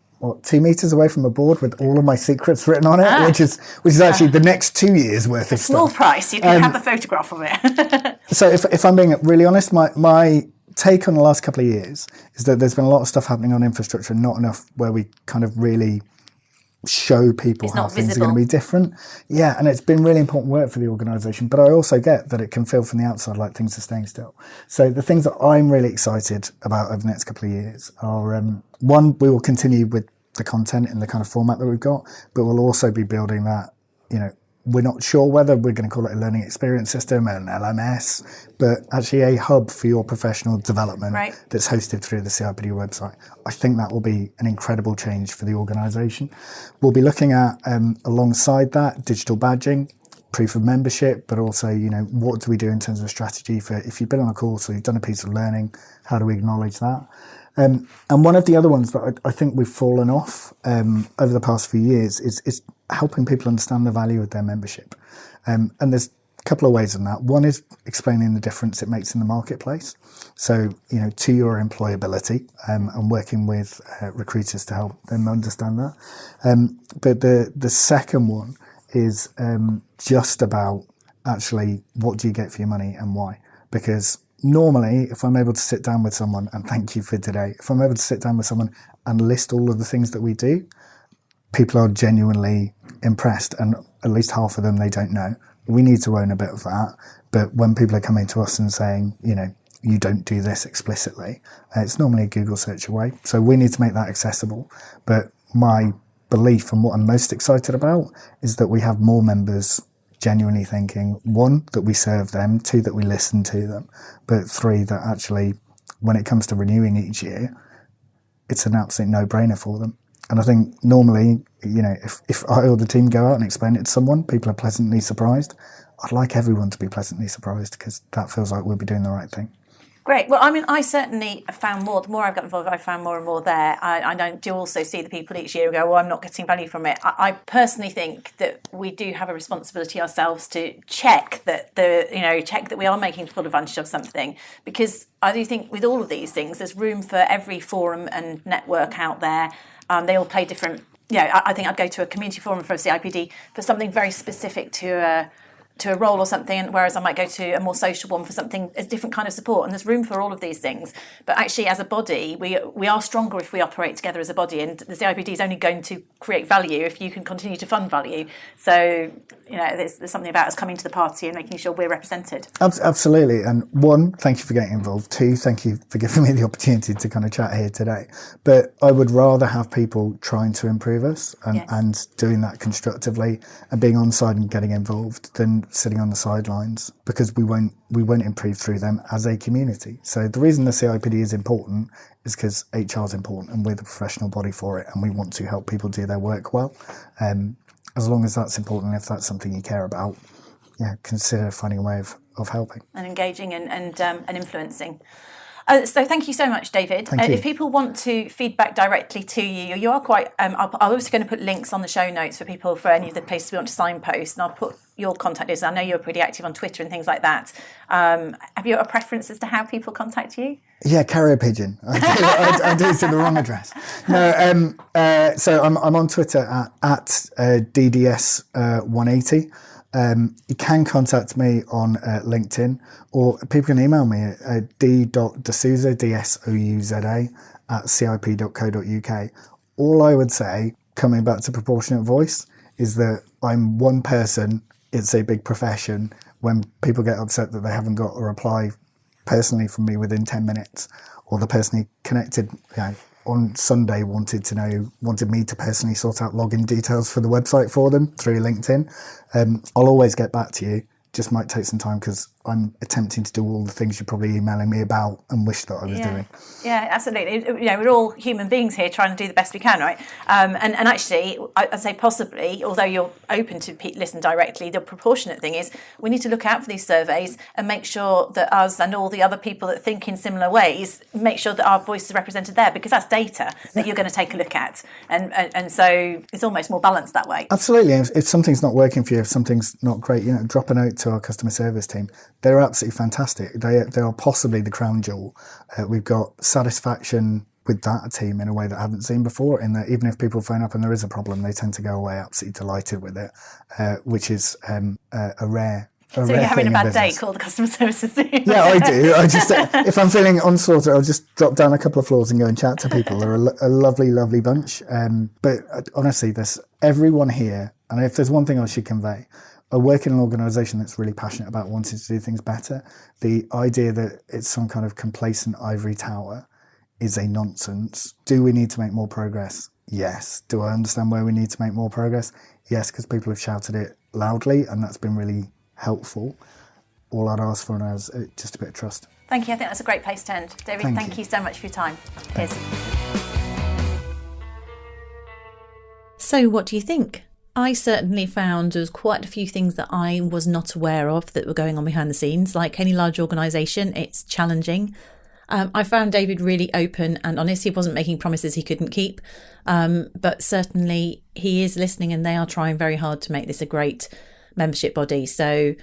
2 meters away from a board with all of my secrets written on it, which is actually the next 2 years worth of stuff. Small price. You can have the photograph of it. So if I'm being really honest, my take on the last couple of years is that there's been a lot of stuff happening on infrastructure, and not enough where we kind of really show people how things are going to be different. Yeah, and it's been really important work for the organisation, but I also get that it can feel from the outside like things are staying still. So the things that I'm really excited about over the next couple of years are, one, we will continue with the content in the kind of format that we've got, but we'll also be building that, we're not sure whether we're going to call it a learning experience system, an LMS, but actually a hub for your professional development that's hosted through the CIPD website. I think that will be an incredible change for the organisation. We'll be looking at, alongside that, digital badging, proof of membership, but also, what do we do in terms of strategy for if you've been on a course or you've done a piece of learning, how do we acknowledge that? And one of the other ones that I think we've fallen off over the past few years is helping people understand the value of their membership. And there's a couple of ways in that. One is explaining the difference it makes in the marketplace. So, to your employability, and working with recruiters to help them understand that. But the second one is just about actually what do you get for your money and why? Because normally, if I'm able to sit down with someone, and thank you for today, if I'm able to sit down with someone and list all of the things that we do, people are genuinely impressed, and at least half of them they don't know. We need to own a bit of that. But when people are coming to us and saying, you don't do this explicitly, it's normally a Google search away. So we need to make that accessible. But my belief and what I'm most excited about is that we have more members genuinely thinking, 1, that we serve them, 2, that we listen to them, but 3, that actually when it comes to renewing each year, it's an absolute no-brainer for them. And I think normally, if I or the team go out and explain it to someone, people are pleasantly surprised. I'd like everyone to be pleasantly surprised, because that feels like we'll be doing the right thing. Great. Well, I mean, I certainly found more. The more I've got involved, I found more and more there. I do also see the people each year who go, well, I'm not getting value from it. I personally think that we do have a responsibility ourselves to check that we are making full advantage of something, because I do think with all of these things, there's room for every forum and network out there. They all play different. I think I'd go to a community forum for a CIPD for something very specific to a role or something, whereas I might go to a more social one for something, a different kind of support. And there's room for all of these things. But actually, as a body, we are stronger if we operate together as a body. And the CIPD is only going to create value if you can continue to fund value. So, there's something about us coming to the party and making sure we're represented. Absolutely. And 1, thank you for getting involved. 2, thank you for giving me the opportunity to kind of chat here today. But I would rather have people trying to improve us and doing that constructively and being on side and getting involved than sitting on the sidelines, because we won't improve through them as a community. So the reason the CIPD is important is because HR is important and we're the professional body for it, and we want to help people do their work well. As long as that's important, if that's something you care about, consider finding a way of helping. And engaging and influencing. So thank you so much, David. Thank you. If people want to feedback directly to you, you are quite... I'm also going to put links on the show notes for people for any of the places we want to signpost, and I'll put your contact details. I know you're pretty active on Twitter and things like that. Have you got a preference as to how people contact you? Yeah, carrier pigeon. I do it to the wrong address. No, so I'm on Twitter at DDS180. You can contact me on LinkedIn, or people can email me at d.d'souza, DSOUZA, at cip.co.uk. All I would say, coming back to proportionate voice, is that I'm one person, it's a big profession. When people get upset that they haven't got a reply personally from me within 10 minutes, or the person he connected on Sunday wanted me to personally sort out login details for the website for them through LinkedIn, I'll always get back to you. Just might take some time because I'm attempting to do all the things you're probably emailing me about and wish that I was doing. Yeah, absolutely. We're all human beings here trying to do the best we can, right? And actually, I'd say possibly, although you're open to listen directly, the proportionate thing is we need to look out for these surveys and make sure that us and all the other people that think in similar ways, make sure that our voice is represented there, because that's data that you're going to take a look at. And so it's almost more balanced that way. Absolutely. If something's not working for you, if something's not great, drop a note to our customer service team. They're absolutely fantastic. They are possibly the crown jewel. We've got satisfaction with that team in a way that I haven't seen before, in that even if people phone up and there is a problem, they tend to go away absolutely delighted with it, which is a rare So you're having a bad day, call the customer services team. Yeah, I do. I just, if I'm feeling onslaughted, I'll just drop down a couple of floors and go and chat to people. They're a lovely, lovely bunch. But honestly, there's everyone here, and if there's one thing I should convey, I work in an organisation that's really passionate about wanting to do things better. The idea that it's some kind of complacent ivory tower is a nonsense. Do we need to make more progress? Yes. Do I understand where we need to make more progress? Yes, because people have shouted it loudly, and that's been really helpful. All I'd ask for now is just a bit of trust. Thank you. I think that's a great place to end. David, thank you so much for your time. Cheers. So what do you think? I certainly found there was quite a few things that I was not aware of that were going on behind the scenes. Like any large organisation, it's challenging. I found David really open and honest. He wasn't making promises he couldn't keep, but certainly he is listening, and they are trying very hard to make this a great membership body. So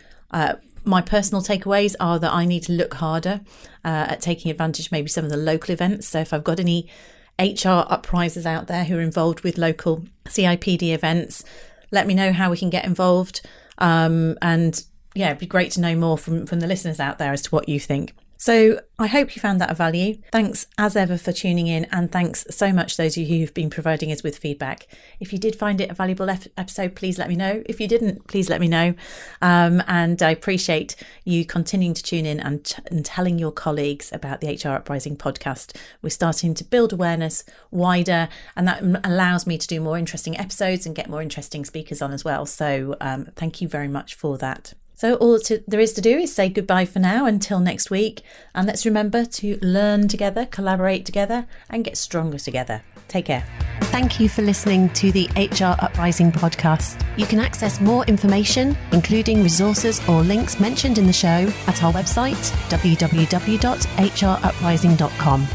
my personal takeaways are that I need to look harder at taking advantage of maybe some of the local events. So if I've got any HR uprisers out there who are involved with local CIPD events, let me know how we can get involved. And yeah, it'd be great to know more from the listeners out there as to what you think. So I hope you found that of value. Thanks as ever for tuning in, and thanks so much those of you who've been providing us with feedback. If you did find it a valuable episode, please let me know. If you didn't, please let me know. And I appreciate you continuing to tune in and telling your colleagues about the HR Uprising podcast. We're starting to build awareness wider, and that allows me to do more interesting episodes and get more interesting speakers on as well. So thank you very much for that. So all there is to do is say goodbye for now until next week. And let's remember to learn together, collaborate together, and get stronger together. Take care. Thank you for listening to the HR Uprising podcast. You can access more information, including resources or links mentioned in the show, at our website, www.hruprising.com.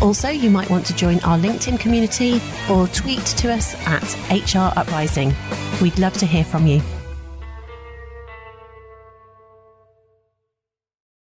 Also, you might want to join our LinkedIn community or tweet to us at HR Uprising. We'd love to hear from you.